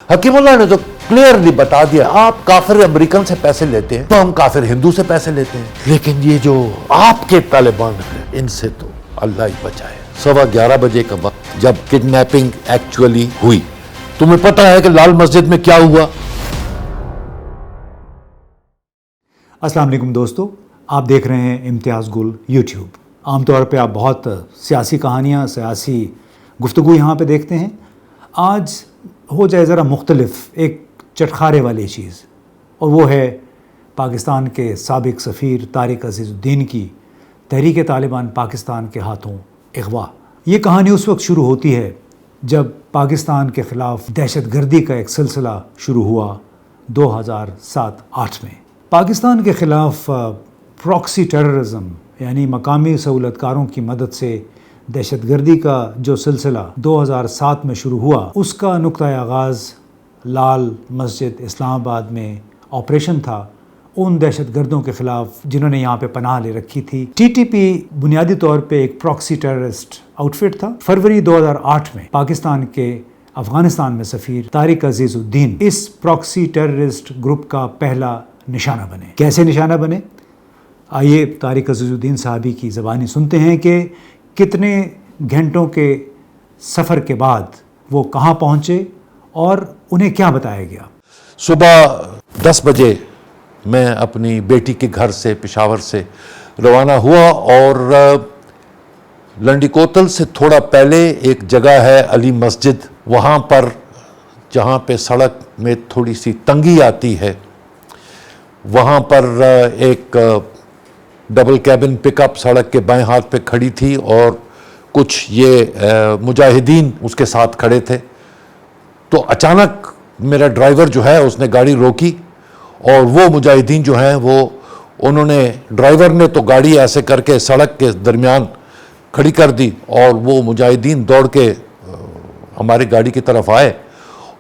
حکیم اللہ نے تو کلیئرلی بتا دیا آپ کافر امریکن سے پیسے لیتے ہیں تو ہم کافر ہندو سے پیسے لیتے ہیں، لیکن یہ جو آپ کے طالبان ہیں ان سے تو اللہ ہی بچائے۔ 11:15 بجے کا وقت جب کڈنیپنگ ایکچولی ہوئی، تمہیں پتہ ہے کہ لال مسجد میں کیا ہوا؟ السلام علیکم دوستو، آپ دیکھ رہے ہیں امتیاز گل یوٹیوب۔ عام طور پہ آپ بہت سیاسی کہانیاں، سیاسی گفتگو یہاں پہ دیکھتے ہیں۔ آج ہو جائے ذرا مختلف، ایک چٹخارے والی چیز، اور وہ ہے پاکستان کے سابق سفیر طارق عزیز الدین کی تحریک طالبان پاکستان کے ہاتھوں اغوا۔ یہ کہانی اس وقت شروع ہوتی ہے جب پاکستان کے خلاف دہشت گردی کا ایک سلسلہ شروع ہوا 2007-8 میں۔ پاکستان کے خلاف پراکسی ٹیررزم یعنی مقامی سہولت کاروں کی مدد سے دہشت گردی کا جو سلسلہ 2007 میں شروع ہوا، اس کا نقطۂ آغاز لال مسجد اسلام آباد میں آپریشن تھا ان دہشت گردوں کے خلاف جنہوں نے یہاں پہ پناہ لے رکھی تھی۔ ٹی ٹی پی بنیادی طور پہ ایک پراکسی ٹیررسٹ آؤٹ فٹ تھا۔ فروری 2008 میں پاکستان کے افغانستان میں سفیر طارق عزیز الدین اس پراکسی ٹیررسٹ گروپ کا پہلا نشانہ بنے۔ کیسے نشانہ بنے؟ آئیے طارق عزیز الدین صاحبی کی زبانی سنتے ہیں کہ کتنے گھنٹوں کے سفر کے بعد وہ کہاں پہنچے اور انہیں کیا بتایا گیا۔ صبح 10 بجے میں اپنی بیٹی کے گھر سے پشاور سے روانہ ہوا، اور لنڈی کوتل سے تھوڑا پہلے ایک جگہ ہے علی مسجد، وہاں پر جہاں پہ سڑک میں تھوڑی سی تنگی آتی ہے، وہاں پر ایک ڈبل کیبن پک اپ سڑک کے بائیں ہاتھ پہ کھڑی تھی، اور کچھ یہ مجاہدین اس کے ساتھ کھڑے تھے۔ تو اچانک میرا ڈرائیور جو ہے اس نے گاڑی روکی، اور وہ مجاہدین جو ہیں انہوں نے، ڈرائیور نے تو گاڑی ایسے کر کے سڑک کے درمیان کھڑی کر دی، اور وہ مجاہدین دوڑ کے ہماری گاڑی کی طرف آئے،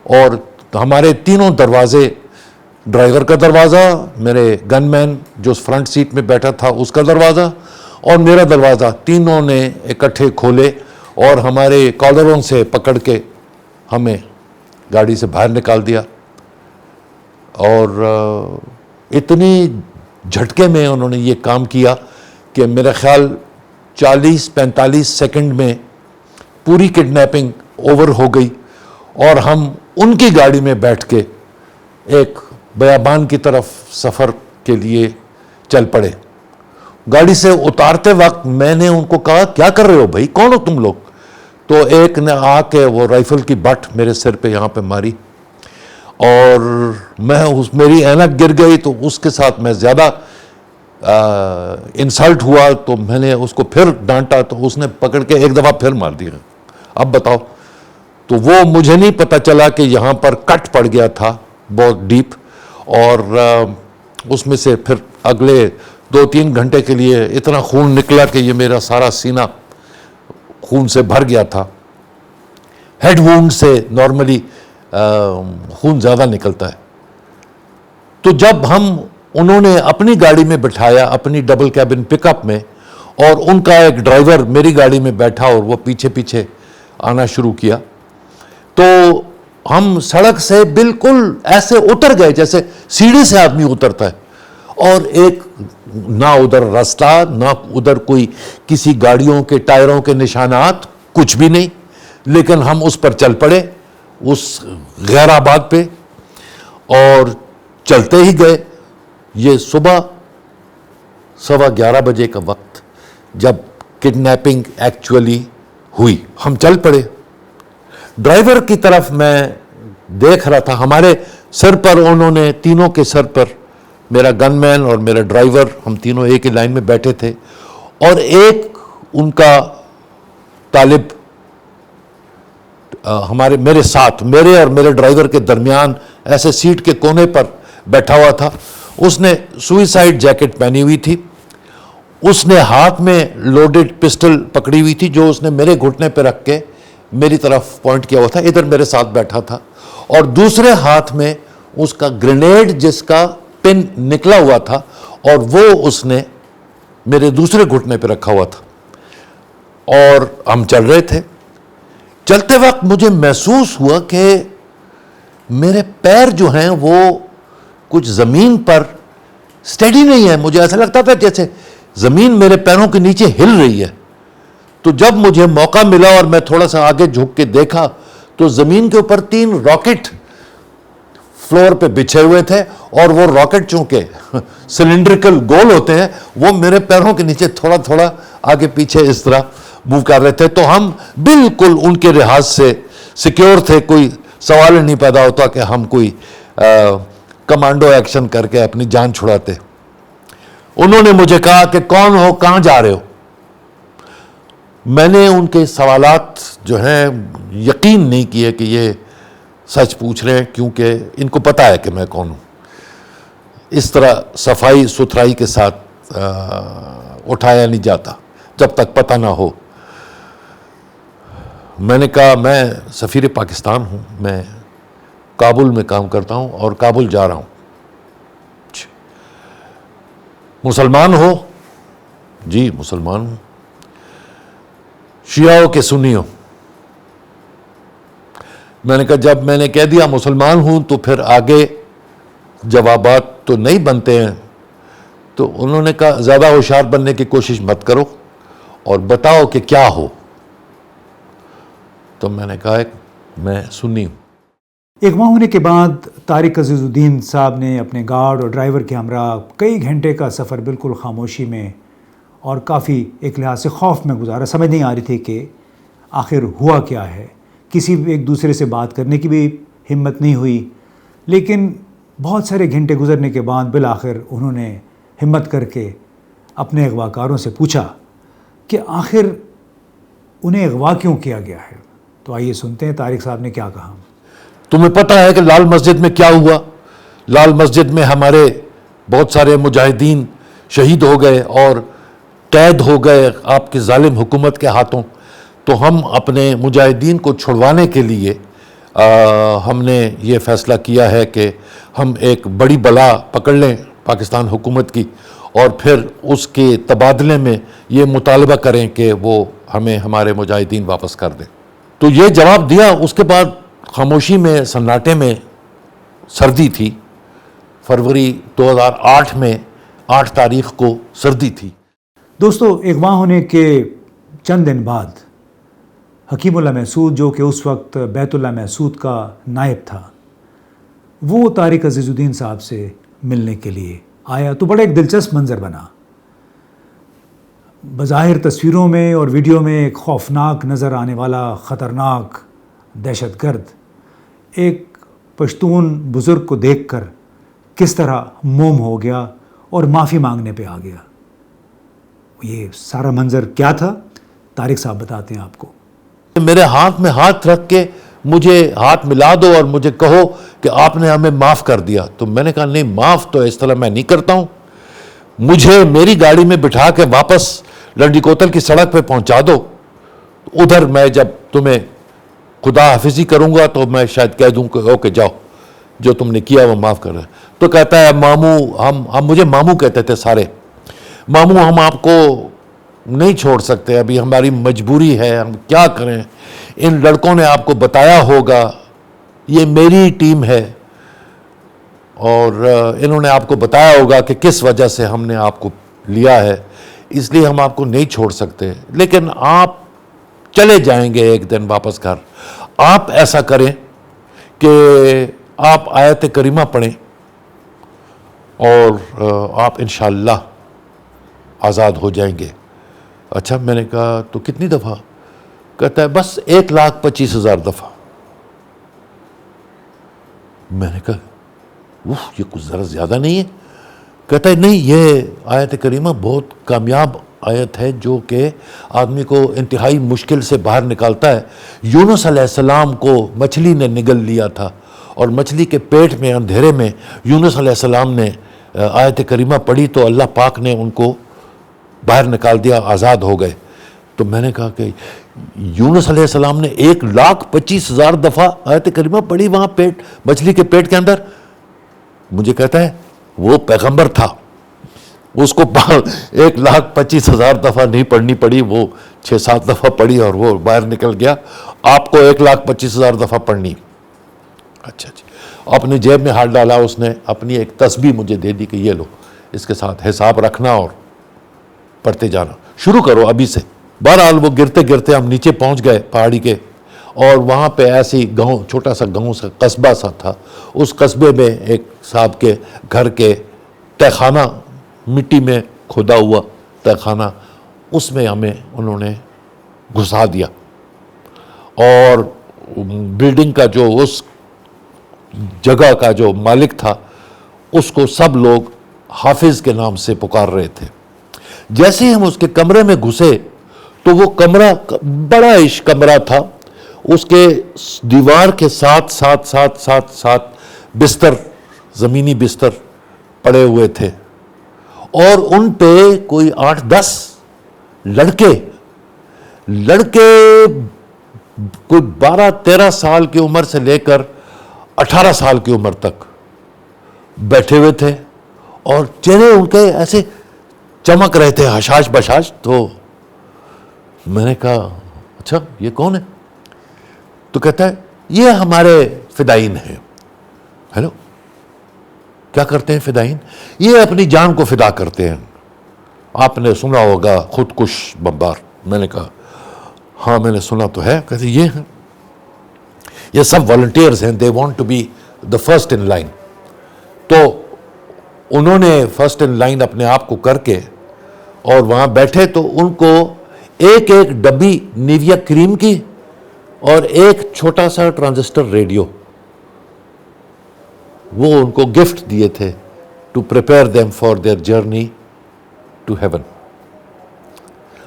اور ہمارے تینوں دروازے، ڈرائیور کا دروازہ، میرے گن مین جو فرنٹ سیٹ میں بیٹھا تھا اس کا دروازہ، اور میرا دروازہ، تینوں نے اکٹھے کھولے اور ہمارے کالروں سے پکڑ کے ہمیں گاڑی سے باہر نکال دیا۔ اور اتنی جھٹکے میں انہوں نے یہ کام کیا کہ میرا خیال 40-45 سیکنڈ میں پوری کڈنیپنگ اوور ہو گئی، اور ہم ان کی گاڑی میں بیٹھ کے ایک بیابان کی طرف سفر کے لیے چل پڑے۔ گاڑی سے اتارتے وقت میں نے ان کو کہا کیا کر رہے ہو بھائی، کون ہو تم لوگ؟ تو ایک نے آ کے وہ رائفل کی بٹ میرے سر پہ یہاں پہ ماری، اور میری اینک گر گئی، تو اس کے ساتھ میں زیادہ انسلٹ ہوا، تو میں نے اس کو پھر ڈانٹا، تو اس نے پکڑ کے ایک دفعہ پھر مار دیا۔ اب بتاؤ، تو وہ مجھے نہیں پتہ چلا کہ یہاں پر کٹ پڑ گیا تھا بہت ڈیپ، اور اس میں سے پھر اگلے 2-3 گھنٹے کے لیے اتنا خون نکلا کہ یہ میرا سارا سینہ خون سے بھر گیا تھا۔ ہیڈ وونڈ سے نارملی خون زیادہ نکلتا ہے۔ تو جب انہوں نے اپنی گاڑی میں بٹھایا، اپنی ڈبل کیبن پک اپ میں، اور ان کا ایک ڈرائیور میری گاڑی میں بیٹھا اور وہ پیچھے پیچھے آنا شروع کیا، تو ہم سڑک سے بالکل ایسے اتر گئے جیسے سیڑھی سے آدمی اترتا ہے، اور ایک نہ ادھر راستہ، نہ ادھر کوئی کسی گاڑیوں کے ٹائروں کے نشانات، کچھ بھی نہیں، لیکن ہم اس پر چل پڑے، اس غیر آباد پہ، اور چلتے ہی گئے۔ یہ صبح 11:15 بجے کا وقت جب کڈنیپنگ ایکچولی ہوئی، ہم چل پڑے۔ ڈرائیور کی طرف میں دیکھ رہا تھا، ہمارے سر پر، انہوں نے تینوں کے سر پر، میرا گن مین اور میرا ڈرائیور، ہم تینوں ایک ہی لائن میں بیٹھے تھے، اور ایک ان کا طالب میرے ساتھ، میرے اور میرے ڈرائیور کے درمیان ایسے سیٹ کے کونے پر بیٹھا ہوا تھا۔ اس نے سوئسائڈ جیکٹ پہنی ہوئی تھی، اس نے ہاتھ میں لوڈڈ پسٹل پکڑی ہوئی تھی، جو اس نے میرے گھٹنے پہ رکھ کے میری طرف پوائنٹ کیا ہوا تھا، ادھر میرے ساتھ بیٹھا تھا، اور دوسرے ہاتھ میں اس کا گرینیڈ جس کا پن نکلا ہوا تھا، اور وہ اس نے میرے دوسرے گھٹنے پہ رکھا ہوا تھا، اور ہم چل رہے تھے۔ چلتے وقت مجھے محسوس ہوا کہ میرے پیر جو ہیں وہ کچھ زمین پر سٹیڈی نہیں ہے. مجھے ایسا لگتا تھا جیسے زمین میرے پیروں کے نیچے ہل رہی ہے. تو جب مجھے موقع ملا اور میں تھوڑا سا آگے جھک کے دیکھا تو زمین کے اوپر 3 راکٹ فلور پہ بچھے ہوئے تھے, اور وہ راکٹ چونکہ سلنڈریکل گول ہوتے ہیں, وہ میرے پیروں کے نیچے تھوڑا تھوڑا آگے پیچھے اس طرح موو کر رہے تھے. تو ہم بالکل ان کے لحاظ سے سیکیور تھے, کوئی سوال نہیں پیدا ہوتا کہ ہم کوئی کمانڈو ایکشن کر کے اپنی جان چھڑاتے. انہوں نے مجھے کہا کہ کون ہو, کہاں جا رہے ہو. میں نے ان کے سوالات جو ہیں یقین نہیں کیے کہ یہ سچ پوچھ رہے ہیں, کیونکہ ان کو پتا ہے کہ میں کون ہوں. اس طرح صفائی ستھرائی کے ساتھ اٹھایا نہیں جاتا جب تک پتہ نہ ہو. میں نے کہا میں سفیر پاکستان ہوں, میں کابل میں کام کرتا ہوں اور کابل جا رہا ہوں. مسلمان ہو؟ جی مسلمان ہوں. شیعہ ہو کہ سنی ہو؟ میں نے کہا جب میں نے کہہ دیا مسلمان ہوں تو پھر آگے جوابات تو نہیں بنتے ہیں. تو انہوں نے کہا زیادہ ہوشیار بننے کی کوشش مت کرو اور بتاؤ کہ کیا ہو. تو میں نے کہا میں سنی ہوں. ایک ماہ ہونے کے بعد طارق عزیز الدین صاحب نے اپنے گارڈ اور ڈرائیور کے ہمراہ کئی گھنٹے کا سفر بالکل خاموشی میں اور کافی ایک لحاظ سے خوف میں گزارا. سمجھ نہیں آ رہی تھی کہ آخر ہوا کیا ہے. کسی ایک دوسرے سے بات کرنے کی بھی ہمت نہیں ہوئی. لیکن بہت سارے گھنٹے گزرنے کے بعد بالآخر انہوں نے ہمت کر کے اپنے اغوا کاروں سے پوچھا کہ آخر انہیں اغوا کیوں کیا گیا ہے. تو آئیے سنتے ہیں طارق صاحب نے کیا کہا. تمہیں پتہ ہے کہ لال مسجد میں کیا ہوا؟ لال مسجد میں ہمارے بہت سارے مجاہدین شہید ہو گئے اور قید ہو گئے آپ کی ظالم حکومت کے ہاتھوں. تو ہم اپنے مجاہدین کو چھڑوانے کے لیے ہم نے یہ فیصلہ کیا ہے کہ ہم ایک بڑی بلا پکڑ لیں پاکستان حکومت کی, اور پھر اس کے تبادلے میں یہ مطالبہ کریں کہ وہ ہمیں ہمارے مجاہدین واپس کر دیں. تو یہ جواب دیا. اس کے بعد خاموشی میں سناٹے میں سردی تھی. فروری 2008 میں 8 تاریخ کو سردی تھی. دوستو ایک ماہ ہونے کے چند دن بعد حکیم اللہ محسود جو کہ اس وقت بیت اللہ محسود کا نائب تھا, وہ طارق عزیز الدین صاحب سے ملنے کے لیے آیا. تو بڑا ایک دلچسپ منظر بنا. بظاہر تصویروں میں اور ویڈیو میں ایک خوفناک نظر آنے والا خطرناک دہشت گرد ایک پشتون بزرگ کو دیکھ کر کس طرح موم ہو گیا اور معافی مانگنے پہ آ گیا. یہ سارا منظر کیا تھا طارق صاحب بتاتے ہیں آپ کو. میرے ہاتھ میں ہاتھ رکھ کے مجھے ہاتھ ملا دو اور مجھے کہو کہ آپ نے ہمیں معاف کر دیا. تو میں نے کہا نہیں, معاف تو اس طرح میں نہیں کرتا ہوں. مجھے میری گاڑی میں بٹھا کے واپس لنڈی کوتل کی سڑک پہ پہنچا دو. ادھر میں جب تمہیں خدا حافظی کروں گا تو میں شاید کہہ دوں کہ اوکے جاؤ, جو تم نے کیا وہ معاف کر رہے. تو کہتا ہے ماموں, ہم مجھے ماموں کہتے تھے سارے, ماموں ہم آپ کو نہیں چھوڑ سکتے, ابھی ہماری مجبوری ہے, ہم کیا کریں. ان لڑکوں نے آپ کو بتایا ہوگا, یہ میری ٹیم ہے, اور انہوں نے آپ کو بتایا ہوگا کہ کس وجہ سے ہم نے آپ کو لیا ہے, اس لیے ہم آپ کو نہیں چھوڑ سکتے, لیکن آپ چلے جائیں گے ایک دن واپس گھر. آپ ایسا کریں کہ آپ آیت کریمہ پڑھیں اور آپ انشاءاللہ آزاد ہو جائیں گے. اچھا, میں نے کہا تو کتنی دفعہ؟ کہتا ہے بس 1,25,000 دفعہ. میں نے کہا یہ کچھ ذرا زیادہ نہیں ہے؟ کہتا ہے نہیں, یہ آیت کریمہ بہت کامیاب آیت ہے جو کہ آدمی کو انتہائی مشکل سے باہر نکالتا ہے. یونس علیہ السلام کو مچھلی نے نگل لیا تھا, اور مچھلی کے پیٹ میں اندھیرے میں یونس علیہ السلام نے آیت کریمہ پڑھی تو اللہ پاک نے ان کو باہر نکال دیا, آزاد ہو گئے. تو میں نے کہا کہ یونس علیہ السلام نے 1,25,000 دفعہ آیت کریمہ پڑھی وہاں مچھلی کے پیٹ کے اندر. مجھے کہتا ہے وہ پیغمبر تھا, اس کو 1,25,000 دفعہ نہیں پڑھنی پڑی, وہ 6-7 دفعہ پڑھی اور وہ باہر نکل گیا. آپ کو 1,25,000 دفعہ پڑھنی. اچھا جی. اپنے جیب میں ہاتھ ڈالا اس نے, اپنی ایک تسبیح مجھے دے دی کہ یہ لو, اس کے ساتھ حساب رکھنا اور پڑھتے جانا, شروع کرو ابھی سے. بہرحال وہ گرتے گرتے ہم نیچے پہنچ گئے پہاڑی کے, اور وہاں پہ ایسی گاؤں, چھوٹا سا گاؤں سا قصبہ سا تھا. اس قصبے میں ایک صاحب کے گھر کے تہ خانہ, مٹی میں کھودا ہوا تہ خانہ, اس میں ہمیں انہوں نے گھسا دیا. اور بلڈنگ کا جو اس جگہ کا جو مالک تھا, اس کو سب لوگ حافظ کے نام سے پکار رہے تھے. جیسے ہی ہم اس کے کمرے میں گھسے تو وہ کمرہ بڑا عش کمرہ تھا, اس کے دیوار کے ساتھ ساتھ ساتھ ساتھ ساتھ بستر, زمینی بستر پڑے ہوئے تھے, اور ان پہ کوئی 8-10 لڑکے کوئی 12-13 سال کی عمر سے لے کر 18 سال کی عمر تک بیٹھے ہوئے تھے, اور چہرے ان کے ایسے چمک رہے تھے حشاش بشاش. تو میں نے کہا اچھا یہ کون ہے؟ تو کہتا ہے یہ ہمارے فدائین ہیں. ہیلو, کیا کرتے ہیں فدائین؟ یہ اپنی جان کو فدا کرتے ہیں. آپ نے سنا ہوگا خودکش بمبار. میں نے کہا ہاں میں نے سنا تو ہے. کہتے یہ ہیں, یہ سب والنٹیئرز ہیں, they want to be the first in line. تو انہوں نے فرسٹ ان لائن اپنے آپ کو کر کے اور وہاں بیٹھے, تو ان کو ایک ایک ڈبی نیویا کریم کی اور ایک چھوٹا سا ٹرانزسٹر ریڈیو وہ ان کو گفٹ دیے تھے to prepare them for their journey to heaven.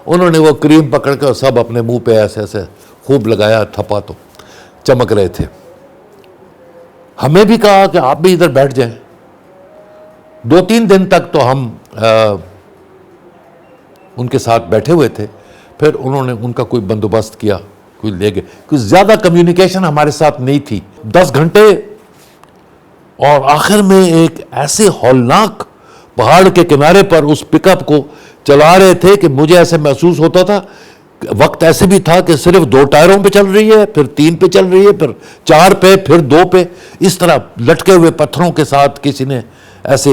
انہوں نے وہ کریم پکڑ کے سب اپنے منہ پہ ایسے ایسے خوب لگایا, تھپا تو چمک رہے تھے. ہمیں بھی کہا کہ آپ بھی ادھر بیٹھ جائیں. 2-3 دن تک تو ہم ان کے ساتھ بیٹھے ہوئے تھے. پھر انہوں نے ان کا کوئی بندوبست کیا, کوئی لے گئے. کوئی زیادہ کمیونیکیشن ہمارے ساتھ نہیں تھی. 10 گھنٹے, اور آخر میں ایک ایسے ہولناک پہاڑ کے کنارے پر اس پک اپ کو چلا رہے تھے کہ مجھے ایسے محسوس ہوتا تھا, وقت ایسے بھی تھا کہ صرف 2 ٹائروں پہ چل رہی ہے, پھر 3 پہ چل رہی ہے, پھر 4 پہ, پھر 2 پہ, اس طرح لٹکے ہوئے پتھروں کے ساتھ کسی نے ایسے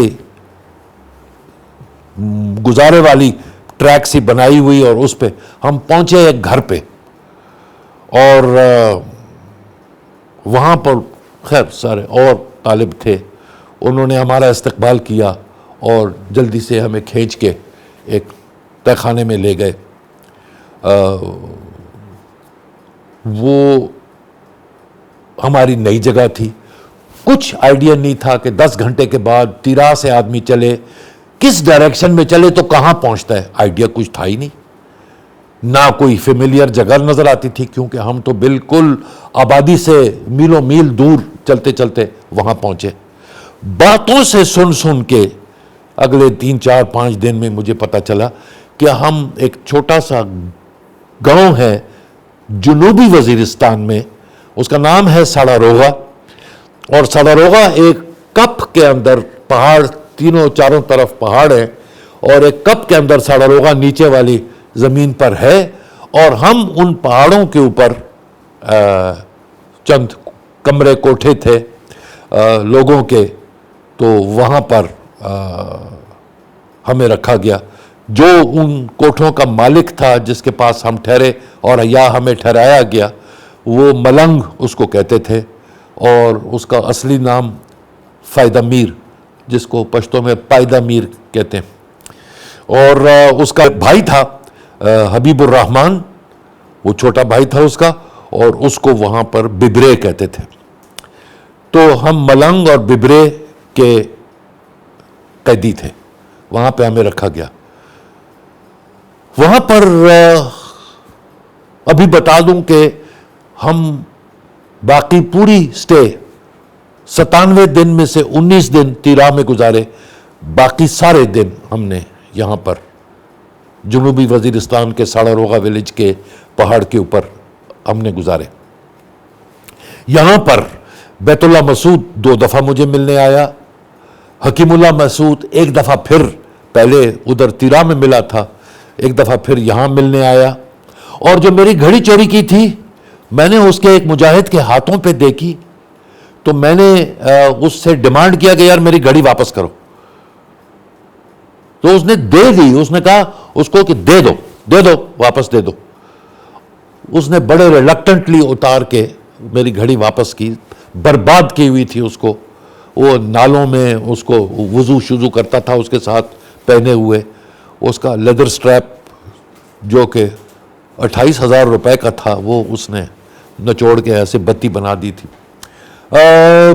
گزارے والی ٹریک سی بنائی ہوئی. اور اس پہ ہم پہنچے ایک گھر پہ, اور وہاں پر خیر سارے اور طالب تھے. انہوں نے ہمارا استقبال کیا اور جلدی سے ہمیں کھینچ کے ایک تہ خانے میں لے گئے. وہ ہماری نئی جگہ تھی. کچھ آئیڈیا نہیں تھا کہ 10 گھنٹے کے بعد تیرا سے آدمی چلے, کس ڈائریکشن میں چلے تو کہاں پہنچتا ہے. آئیڈیا کچھ تھا ہی نہیں, نہ کوئی فیملیئر جگہ نظر آتی تھی, کیونکہ ہم تو بالکل آبادی سے میلوں میل دور چلتے چلتے وہاں پہنچے. باتوں سے سن سن کے اگلے 3-4-5 دن میں مجھے پتا چلا کہ ہم ایک چھوٹا سا گاؤں ہے جنوبی وزیرستان میں, اس کا نام ہے ساڑا روغا. اور ساڑا روغا ایک کپ کے اندر, پہاڑ تینوں چاروں طرف پہاڑ ہیں, اور ایک کپ کے اندر ساڑا روغا نیچے والی زمین پر ہے. اور ہم ان پہاڑوں کے اوپر چند کمرے کوٹھے تھے لوگوں کے, تو وہاں پر ہمیں رکھا گیا. جو ان کوٹھوں کا مالک تھا جس کے پاس ہم ٹھہرے اور یا ہمیں ٹھہرایا گیا, وہ ملنگ اس کو کہتے تھے, اور اس کا اصلی نام فائدہ میر, جس کو پشتو میں پائدہ میر کہتے ہیں. اور اس کا بھائی تھا حبیب الرحمن, وہ چھوٹا بھائی تھا اس کا, اور اس کو وہاں پر ببرے کہتے تھے. تو ہم ملنگ اور ببرے کے قیدی تھے, وہاں پہ ہمیں رکھا گیا. وہاں پر ابھی بتا دوں کہ ہم باقی پوری سٹے 97 دن میں سے 19 دن تیرا میں گزارے. باقی سارے دن ہم نے یہاں پر جنوبی وزیرستان کے ساڑا روغا ولیج کے پہاڑ کے اوپر ہم نے گزارے. یہاں پر بیت اللہ مسعود 2 دفعہ مجھے ملنے آیا. حکیم اللہ مسعود ایک دفعہ پھر, پہلے ادھر تیرا میں ملا تھا, ایک دفعہ پھر یہاں ملنے آیا. اور جو میری گھڑی چوری کی تھی, میں نے اس کے ایک مجاہد کے ہاتھوں پہ دیکھی, تو میں نے اس سے ڈیمانڈ کیا کہ یار میری گھڑی واپس کرو. تو اس نے دے دی. اس نے کہا اس کو کہ دے دو واپس دے دو. اس نے بڑے ریلکٹنٹلی اتار کے میری گھڑی واپس کی. برباد کی ہوئی تھی اس کو. وہ نالوں میں اس کو وضو شضو کرتا تھا اس کے ساتھ پہنے ہوئے. اس کا لیدر سٹریپ جو کہ 28,000 روپے کا تھا وہ اس نے نچوڑ کے ایسے بتی بنا دی تھی.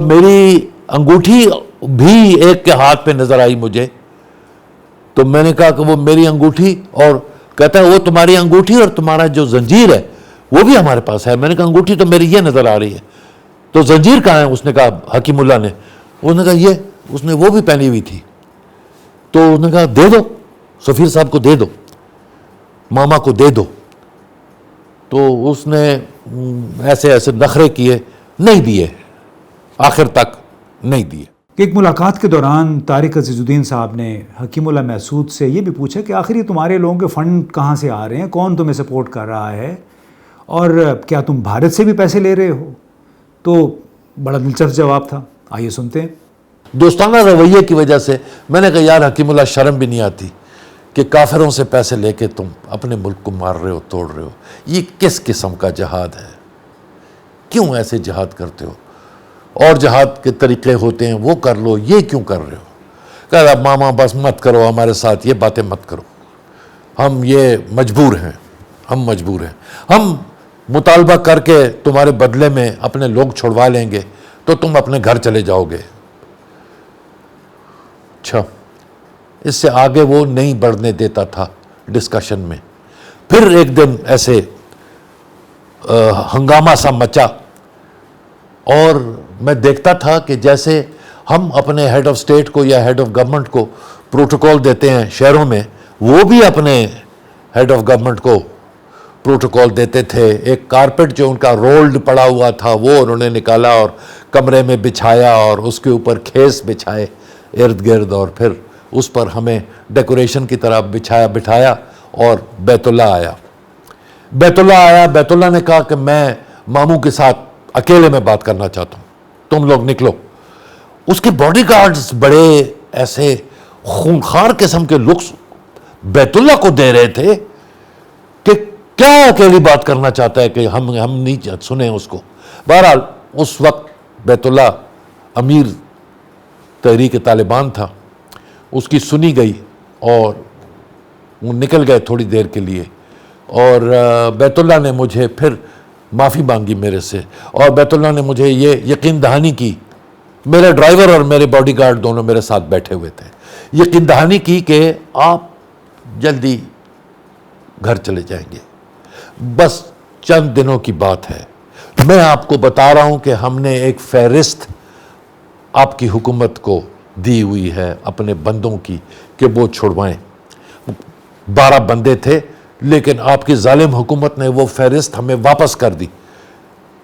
میری انگوٹھی بھی ایک کے ہاتھ پہ نظر آئی مجھے. تو میں نے کہا کہ وہ میری انگوٹھی, اور کہتا ہے وہ تمہاری انگوٹھی اور تمہارا جو زنجیر ہے وہ بھی ہمارے پاس ہے. میں نے کہا انگوٹھی تو میری یہ نظر آ رہی ہے, تو زنجیر کہاں ہے؟ اس نے کہا حکیم اللہ نے. اس نے کہا یہ, اس نے وہ بھی پہنی ہوئی تھی. تو اس نے کہا دے دو, سفیر صاحب کو دے دو, ماما کو دے دو. تو اس نے ایسے نخرے کیے, نہیں دیے, آخر تک نہیں دیے. ایک ملاقات کے دوران طارق عزیز الدین صاحب نے حکیم اللہ محسود سے یہ بھی پوچھا کہ آخر یہ تمہارے لوگوں کے فنڈ کہاں سے آ رہے ہیں, کون تمہیں سپورٹ کر رہا ہے, اور کیا تم بھارت سے بھی پیسے لے رہے ہو؟ تو بڑا دلچسپ جواب تھا, آئیے سنتے ہیں. دوستانہ رویے کی وجہ سے میں نے کہا یار حکیم اللہ شرم بھی نہیں آتی کہ کافروں سے پیسے لے کے تم اپنے ملک کو مار رہے ہو, توڑ رہے ہو. یہ کس قسم کا جہاد ہے؟ کیوں ایسے جہاد کرتے ہو؟ اور جہاد کے طریقے ہوتے ہیں وہ کر لو, یہ کیوں کر رہے ہو؟ کہا ماما بس مت کرو ہمارے ساتھ یہ باتیں مت کرو, ہم یہ مجبور ہیں, ہم مجبور ہیں, ہم مطالبہ کر کے تمہارے بدلے میں اپنے لوگ چھڑوا لیں گے تو تم اپنے گھر چلے جاؤ گے. اچھا, اس سے آگے وہ نہیں بڑھنے دیتا تھا ڈسکشن میں. پھر ایک دن ایسے ہنگامہ سا مچا, اور میں دیکھتا تھا کہ جیسے ہم اپنے ہیڈ آف اسٹیٹ کو یا ہیڈ آف گورنمنٹ کو پروٹوکول دیتے ہیں شہروں میں, وہ بھی اپنے ہیڈ آف گورنمنٹ کو پروٹوکول دیتے تھے. ایک کارپیٹ جو ان کا رولڈ پڑا ہوا تھا وہ انہوں نے نکالا اور کمرے میں بچھایا, اور اس کے اوپر کھیس بچھائے ارد گرد, اور پھر اس پر ہمیں ڈیکوریشن کی طرح بٹھایا, اور بیت اللہ آیا. بیت اللہ نے کہا کہ میں ماموں کے ساتھ اکیلے میں بات کرنا چاہتا ہوں, تم لوگ نکلو. اس کے باڈی گارڈز بڑے ایسے خونخوار قسم کے لکس بیت اللہ کو دے رہے تھے کہ کیا اکیلی بات کرنا چاہتا ہے کہ ہم نہیں سنیں اس کو. بہرحال اس وقت بیت اللہ امیر تحریک طالبان تھا, اس کی سنی گئی اور وہ نکل گئے تھوڑی دیر کے لیے. اور بیت اللہ نے مجھے پھر معافی مانگی میرے سے, اور بیت اللہ نے مجھے یہ یقین دہانی کی, میرے ڈرائیور اور میرے باڈی گارڈ دونوں میرے ساتھ بیٹھے ہوئے تھے, یقین دہانی کی کہ آپ جلدی گھر چلے جائیں گے, بس چند دنوں کی بات ہے. میں آپ کو بتا رہا ہوں کہ ہم نے ایک فہرست آپ کی حکومت کو دی ہوئی ہے اپنے بندوں کی کہ وہ چھڑوائیں. 12 بندے تھے, لیکن آپ کی ظالم حکومت نے وہ فہرست ہمیں واپس کر دی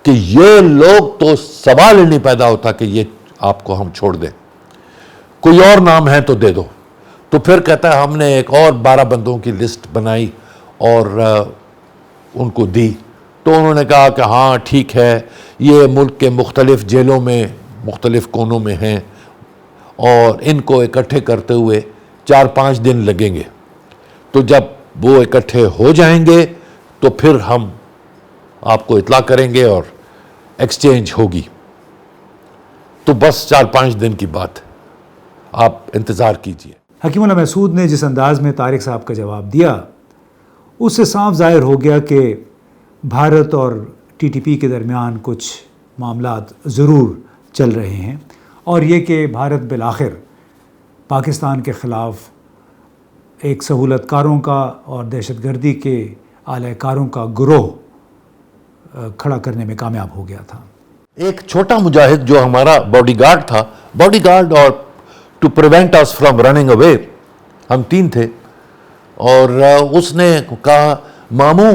کہ یہ لوگ تو سوال ہی نہیں پیدا ہوتا کہ یہ آپ کو ہم چھوڑ دیں, کوئی اور نام ہے تو دے دو. تو پھر کہتا ہے ہم نے ایک اور 12 بندوں کی لسٹ بنائی اور ان کو دی. تو انہوں نے کہا کہ ہاں ٹھیک ہے, یہ ملک کے مختلف جیلوں میں مختلف کونوں میں ہیں, اور ان کو اکٹھے کرتے ہوئے 4-5 دن لگیں گے. تو جب وہ اکٹھے ہو جائیں گے تو پھر ہم آپ کو اطلاع کریں گے اور ایکسچینج ہوگی. تو بس 4-5 دن کی بات, آپ انتظار کیجئے. حکیم اللہ محسود نے جس انداز میں طارق صاحب کا جواب دیا, اس سے صاف ظاہر ہو گیا کہ بھارت اور TTP کے درمیان کچھ معاملات ضرور چل رہے ہیں, اور یہ کہ بھارت بالآخر پاکستان کے خلاف ایک سہولت کاروں کا اور دہشت گردی کے اعلی کاروں کا گروہ کھڑا کرنے میں کامیاب ہو گیا تھا. ایک چھوٹا مجاہد جو ہمارا باڈی گارڈ تھا, باڈی گارڈ اور to prevent us from running away, ہم 3 تھے, اور اس نے کہا ماموں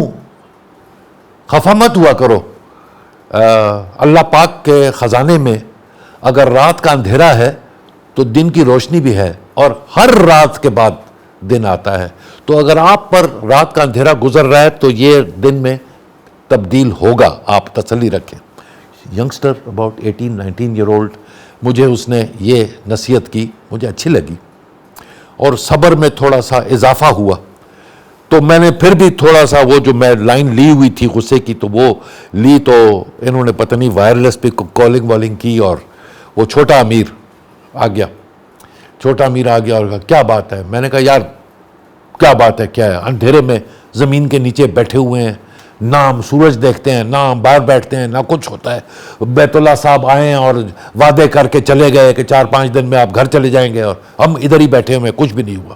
خفا مت ہوا کرو, اللہ پاک کے خزانے میں اگر رات کا اندھیرا ہے تو دن کی روشنی بھی ہے, اور ہر رات کے بعد دن آتا ہے. تو اگر آپ پر رات کا اندھیرا گزر رہا ہے تو یہ دن میں تبدیل ہوگا, آپ تسلی رکھیں. Youngster about 18-19 year old. مجھے اس نے یہ نصیحت کی, مجھے اچھی لگی, اور صبر میں تھوڑا سا اضافہ ہوا. تو میں نے پھر بھی تھوڑا سا وہ جو میں لائن لی ہوئی تھی غصے کی, تو وہ لی, تو انہوں نے پتہ نہیں وائرلیس پہ کالنگ والنگ کی, اور وہ چھوٹا امیر آ گیا. چھوٹا امیر آ گیا اور کہا کیا بات ہے. میں نے کہا یار کیا بات ہے, کیا ہے؟ اندھیرے میں زمین کے نیچے بیٹھے ہوئے ہیں, نہ ہم سورج دیکھتے ہیں, نہ ہم باہر بیٹھتے ہیں, نہ کچھ ہوتا ہے. بیت اللہ صاحب آئے ہیں اور وعدے کر کے چلے گئے کہ 4-5 دن میں آپ گھر چلے جائیں گے, اور ہم ادھر ہی بیٹھے ہوئے, کچھ بھی نہیں ہوا.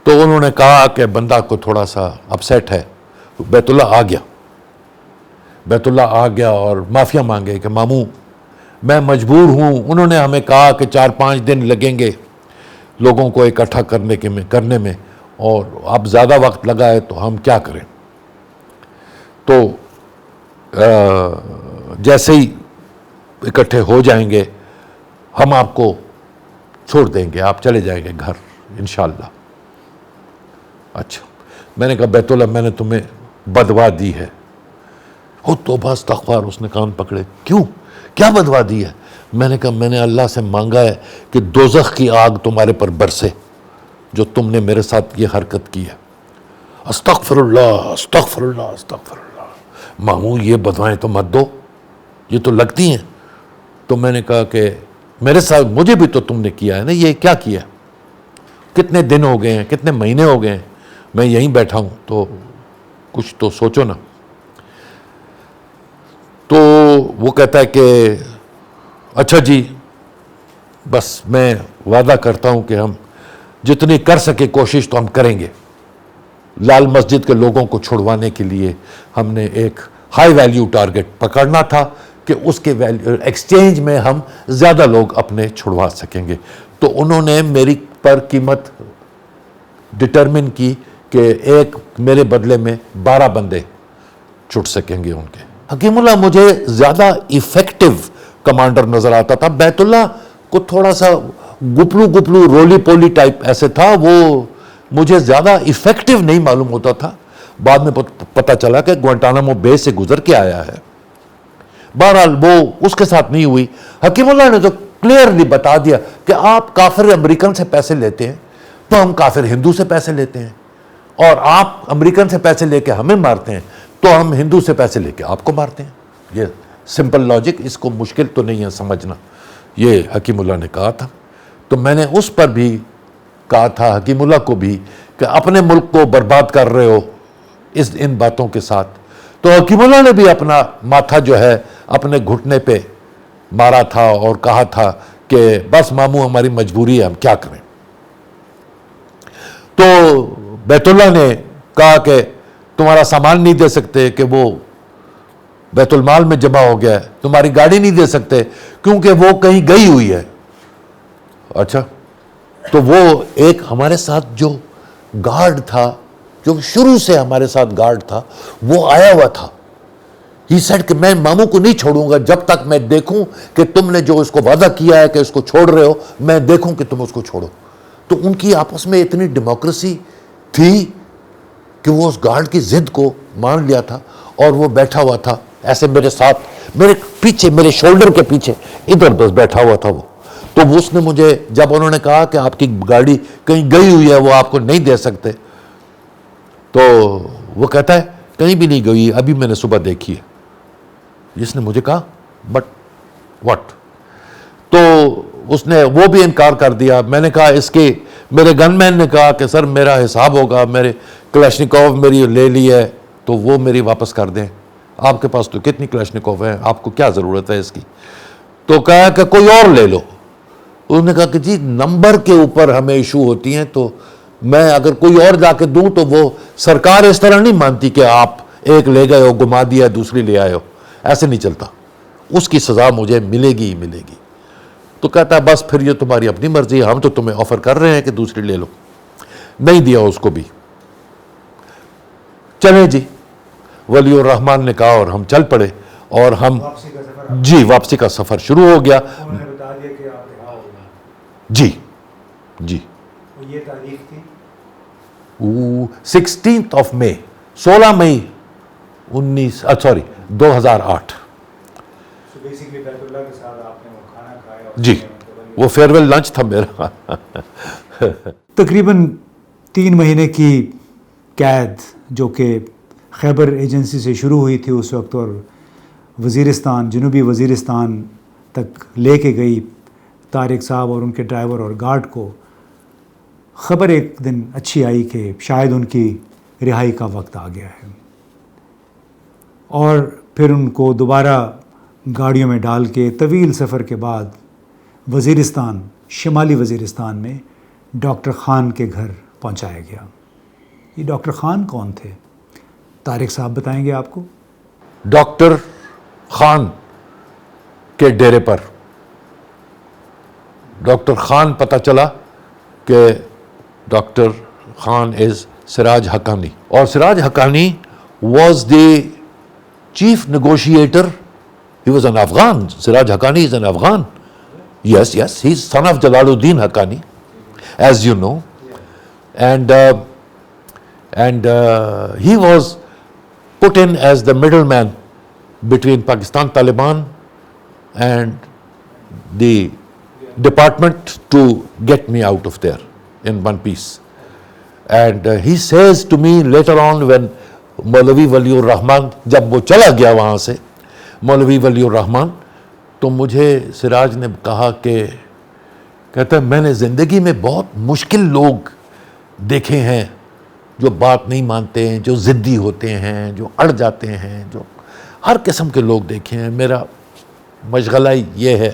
تو انہوں نے کہا کہ بندہ کو تھوڑا سا اپسیٹ ہے. بیت اللہ آ گیا, بیت اللہ آ گیا اور معافیا مانگے کہ ماموں میں مجبور ہوں. انہوں نے ہمیں کہا کہ 4-5 دن لگیں گے لوگوں کو اکٹھا کرنے میں, اور اب زیادہ وقت لگا ہے تو ہم کیا کریں. تو جیسے ہی اکٹھے ہو جائیں گے ہم آپ کو چھوڑ دیں گے, آپ چلے جائیں گے گھر انشاءاللہ. اچھا, میں نے کہا بیت اللہ میں نے تمہیں بدوا دی ہے. او توبہ استغفار, اس نے کان پکڑے. کیوں, کیا بدوا دی ہے؟ میں نے کہا میں نے اللہ سے مانگا ہے کہ دوزخ کی آگ تمہارے پر برسے جو تم نے میرے ساتھ یہ حرکت کی ہے. استغفر اللہ استغفر اللہ استغفر اللہ. ماموں یہ بدوائیں تو مت دو, یہ تو لگتی ہیں. تو میں نے کہا کہ میرے ساتھ مجھے بھی تو تم نے کیا ہے نا, یہ کیا کیا؟ کتنے دن ہو گئے ہیں, کتنے مہینے ہو گئے ہیں میں یہیں بیٹھا ہوں, تو کچھ تو سوچو نا. تو وہ کہتا ہے کہ اچھا جی بس میں وعدہ کرتا ہوں کہ ہم جتنی کر سکے کوشش تو ہم کریں گے. لال مسجد کے لوگوں کو چھڑوانے کے لیے ہم نے ایک ہائی ویلیو ٹارگٹ پکڑنا تھا کہ اس کے ایکسچینج میں ہم زیادہ لوگ اپنے چھڑوا سکیں گے. تو انہوں نے میری پر قیمت ڈٹرمن کی کہ ایک میرے بدلے میں 12 بندے چھٹ سکیں گے ان کے. حکیم اللہ مجھے زیادہ ایفیکٹو کمانڈر نظر آتا تھا. بیت اللہ کو تھوڑا سا گپلو رولی پولی ٹائپ ایسے تھا, وہ مجھے زیادہ ایفیکٹو نہیں معلوم ہوتا تھا. بعد میں پتہ چلا کہ گوانٹانامو بے سے گزر کے آیا ہے. بہرحال وہ اس کے ساتھ نہیں ہوئی. حکیم اللہ نے تو کلیئرلی بتا دیا کہ آپ کافر امریکن سے پیسے لیتے ہیں تو ہم کافر ہندو سے پیسے لیتے ہیں, اور آپ امریکن سے پیسے لے کے ہمیں مارتے ہیں تو ہم ہندو سے پیسے لے کے آپ کو مارتے ہیں. یہ سمپل لاجک, اس کو مشکل تو نہیں ہے سمجھنا. یہ حکیم اللہ نے کہا تھا. تو میں نے اس پر بھی کہا تھا حکیم اللہ کو بھی کہ اپنے ملک کو برباد کر رہے ہو ان باتوں کے ساتھ. تو حکیم اللہ نے بھی اپنا ماتھا جو ہے اپنے گھٹنے پہ مارا تھا اور کہا تھا کہ بس ماموں ہماری مجبوری ہے, ہم کیا کریں. تو بیت اللہ نے کہا کہ تمہارا سامان نہیں دے سکتے کہ وہ بیت المال میں جمع ہو گیا ہے, تمہاری گاڑی نہیں دے سکتے کیونکہ وہ کہیں گئی ہوئی ہے. اچھا, تو وہ ایک ہمارے ساتھ جو گارڈ تھا, جو شروع سے ہمارے ساتھ گارڈ تھا, وہ آیا ہوا تھا. ہی سیڈ کہ میں ماموں کو نہیں چھوڑوں گا جب تک میں دیکھوں کہ تم نے جو اس کو وعدہ کیا ہے کہ اس کو چھوڑ رہے ہو, میں دیکھوں کہ تم اس کو چھوڑو. تو ان کی آپس میں اتنی ڈیموکریسی تھی کہ وہ اس گارڈ کی ضد کو مان لیا تھا, اور وہ بیٹھا ہوا تھا ایسے میرے ساتھ, میرے پیچھے, میرے شولڈر کے پیچھے ادھر بس بیٹھا ہوا تھا وہ. تو اس نے مجھے جب انہوں نے کہا کہ آپ کی گاڑی کہیں گئی ہوئی ہے, وہ آپ کو نہیں دے سکتے, تو وہ کہتا ہے کہیں بھی نہیں گئی, ابھی میں نے صبح دیکھی ہے. جس نے مجھے کہا بٹ واٹ, تو اس نے وہ بھی انکار کر دیا. میں نے کہا اس کے, میرے گن مین نے کہا کہ سر میرا حساب ہوگا, میرے کلاشنکوف میری لے لی ہے تو وہ میری واپس کر دیں. آپ کے پاس تو کتنی کلاشنکوف ہیں, آپ کو کیا ضرورت ہے اس کی. تو کہا کہ کوئی اور لے لو. انہوں نے کہا کہ جی نمبر کے اوپر ہمیں ایشو ہوتی ہیں, تو میں اگر کوئی اور جا کے دوں تو وہ سرکار اس طرح نہیں مانتی کہ آپ ایک لے گئے ہو, گما دیا, دوسری لے آئے ہو, ایسے نہیں چلتا, اس کی سزا مجھے ملے گی ہی ملے گی. تو کہتا ہے بس پھر یہ تمہاری اپنی مرضی ہے, ہم تو تمہیں آفر کر رہے ہیں کہ دوسری لے لو. نہیں دیا اس کو بھی. چلیں جی, ولی الرحمان نے کہا اور ہم چل پڑے, اور ہم جی واپسی کا سفر شروع ہو گیا. جی جی, یہ تاریخ تھی 16 مئی 2008. جی وہ فیئر ویل لنچ تھا میرا. تقریباً 3 مہینے کی قید جو کہ خیبر ایجنسی سے شروع ہوئی تھی اس وقت، اور وزیرستان، جنوبی وزیرستان تک لے کے گئی طارق صاحب اور ان کے ڈرائیور اور گارڈ کو. خبر ایک دن اچھی آئی کہ شاید ان کی رہائی کا وقت آ گیا ہے، اور پھر ان کو دوبارہ گاڑیوں میں ڈال کے طویل سفر کے بعد وزیرستان، شمالی وزیرستان میں ڈاکٹر خان کے گھر پہنچایا گیا. یہ ڈاکٹر خان کون تھے؟ طارق صاحب بتائیں گے آپ کو. ڈاکٹر خان کے ڈیرے پر ڈاکٹر خان پتہ چلا کہ ڈاکٹر خان از سراج حقانی، اور Siraj Haqqani was the chief negotiator. He was an Afghan. Siraj Haqqani is an Afghan. Yes, he is son of Jalaluddin Haqqani, as you know, and he was put in as the middleman between Pakistan Taliban and the department to get me out of there in one piece. And he says to me later on when Maulavi Waliur Rahman, جب وہ چلا گیا وہاں سے مولوی ولی الرحمان، تو مجھے سراج نے کہا کہ کہتا ہے میں نے زندگی میں بہت مشکل لوگ دیکھے ہیں، جو بات نہیں مانتے ہیں، جو ضدی ہوتے ہیں، جو اڑ جاتے ہیں، جو ہر قسم کے لوگ دیکھے ہیں. میرا مشغلہ یہ ہے،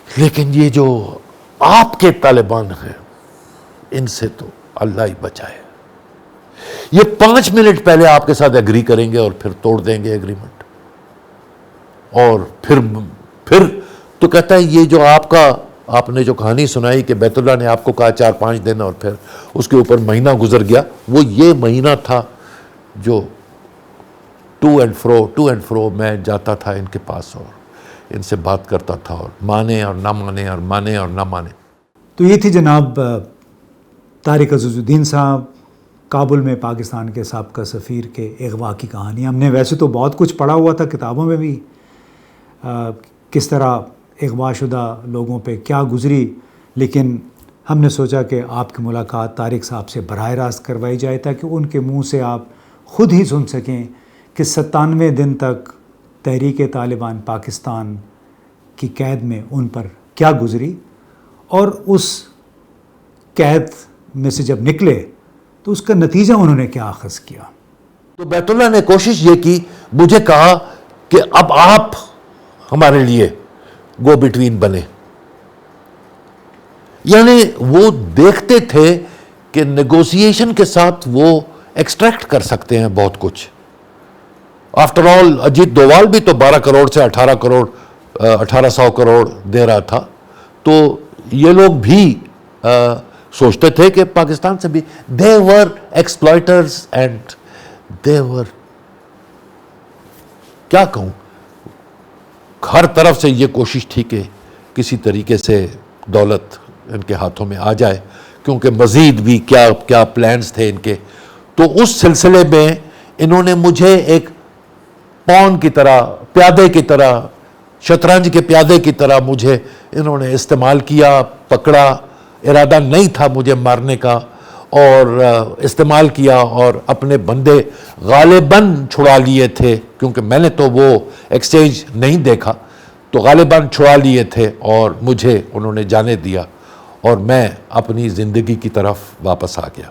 لیکن یہ جو آپ کے طالبان ہیں ان سے تو اللہ ہی بچائے. یہ 5 منٹ پہلے آپ کے ساتھ ایگری کریں گے اور پھر توڑ دیں گے ایگریمنٹ. اور پھر تو کہتا ہے یہ جو آپ نے جو کہانی سنائی کہ بیت اللہ نے آپ کو کہا 4-5 دن اور پھر اس کے اوپر مہینہ گزر گیا، وہ یہ مہینہ تھا جو ٹو اینڈ فرو میں جاتا تھا ان کے پاس اور ان سے بات کرتا تھا، اور مانے اور نہ مانے اور مانے اور نہ مانے. تو یہ تھی جناب طارق عزیز الدین صاحب، کابل میں پاکستان کے سابقہ سفیر کے اغوا کی کہانی. ہم نے ویسے تو بہت کچھ پڑھا ہوا تھا کتابوں میں بھی، کس طرح اغوا شدہ لوگوں پہ کیا گزری، لیکن ہم نے سوچا کہ آپ کی ملاقات طارق صاحب سے براہ راست کروائی جائے تاکہ ان کے منہ سے آپ خود ہی سن سکیں کہ 97 دن تک تحریک طالبان پاکستان کی قید میں ان پر کیا گزری، اور اس قید میں سے جب نکلے تو اس کا نتیجہ انہوں نے کیا اخذ کیا. تو بیت اللہ نے کوشش یہ کی، مجھے کہا کہ اب آپ ہمارے لیے گو بٹوین بنے. یعنی وہ دیکھتے تھے کہ نیگوسیشن کے ساتھ وہ ایکسٹریکٹ کر سکتے ہیں بہت کچھ. آفٹر آل اجیت ڈووال بھی تو 12 کروڑ سے 1800 کروڑ دے رہا تھا. تو یہ لوگ بھی سوچتے تھے کہ پاکستان سے بھی they were exploiters and they were، کیا کہوں، ہر طرف سے یہ کوشش تھی کہ کسی طریقے سے دولت ان کے ہاتھوں میں آ جائے، کیونکہ مزید بھی کیا پلانز تھے ان کے. تو اس سلسلے میں انہوں نے مجھے ایک پون کی طرح، پیادے کی طرح، شطرنج کے پیادے کی طرح مجھے انہوں نے استعمال کیا، پکڑا. ارادہ نہیں تھا مجھے مارنے کا، اور استعمال کیا، اور اپنے بندے غالباً چھڑا لیے تھے، کیونکہ میں نے تو وہ ایکسچینج نہیں دیکھا، تو غالباً چھڑا لیے تھے اور مجھے انہوں نے جانے دیا، اور میں اپنی زندگی کی طرف واپس آ گیا.